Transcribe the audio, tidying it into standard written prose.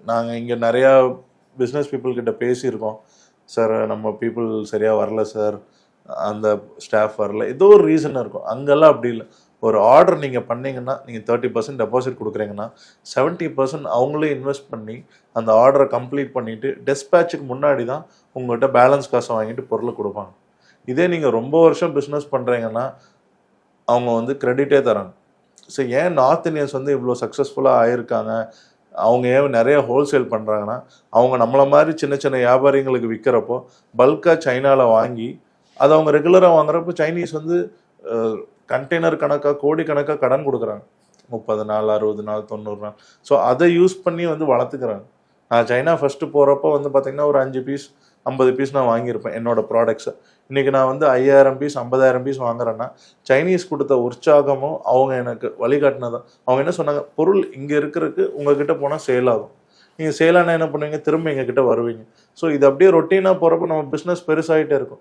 நாங்கள் இங்கே நிறையா பிஸ்னஸ் பீப்புள் கிட்ட பேசியிருக்கோம். சார் நம்ம பீப்புள் சரியாக வரல சார், அந்த ஸ்டாஃப் வரல, ஏதோ ஒரு ரீசன் இருக்கும். அங்கெல்லாம் அப்படி இல்லை. ஒரு ஆர்டர் நீங்கள் பண்ணீங்கன்னா, நீங்கள் 30% டெபாசிட் கொடுக்குறீங்கன்னா 70% அவங்களே இன்வெஸ்ட் பண்ணி அந்த ஆர்டரை கம்ப்ளீட் பண்ணிவிட்டு டெஸ்பேச்சுக்கு முன்னாடி தான் உங்கள்கிட்ட பேலன்ஸ் காசை வாங்கிட்டு பொருளை கொடுப்பாங்க. இதே நீங்கள் ரொம்ப வருஷம் பிஸ்னஸ் பண்ணுறீங்கன்னா அவங்க வந்து கிரெடிட்டே தராங்க. ஸோ ஏன் நார்த் இந்தியன்ஸ் வந்து இவ்வளோ சக்ஸஸ்ஃபுல்லாக ஆயிருக்காங்க, அவங்க ஏன் நிறைய ஹோல்சேல் பண்ணுறாங்கன்னா, அவங்க நம்மளை மாதிரி சின்ன சின்ன வியாபாரிங்களுக்கு விற்கிறப்போ பல்காக சைனாவில் வாங்கி அதை அவங்க ரெகுலராக வாங்குறப்போ சைனீஸ் வந்து கண்டெய்னர் கணக்காக கோடிக்கணக்காக கடன் கொடுக்குறாங்க. 30 நாள், 60 நாள், 90 நாள். ஸோ அதை யூஸ் பண்ணி வந்து வளர்த்துக்கிறாங்க. நான் சைனா ஃபஸ்ட்டு போகிறப்போ வந்து பார்த்திங்கன்னா ஒரு 5 பீஸ் 50 பீஸ் நான் வாங்கியிருப்பேன் என்னோடய ப்ராடக்ட்ஸை. இன்றைக்கி நான் வந்து 5000 பீஸ் 50000 பீஸ் வாங்குறேன்னா சைனீஸ் கொடுத்த உற்சாகமும் அவங்க எனக்கு வழிகாட்டினதான். அவங்க என்ன சொன்னாங்க, பொருள் இங்கே இருக்கிறதுக்கு உங்ககிட்ட போனால் சேல் ஆகும், நீங்கள் சேலானா என்ன பண்ணுவீங்க, திரும்ப எங்ககிட்ட வருவீங்க. ஸோ இது அப்படியே ரொட்டீனாக போகிறப்போ நம்ம பிஸ்னஸ் பெருசாகிட்டே இருக்கும்.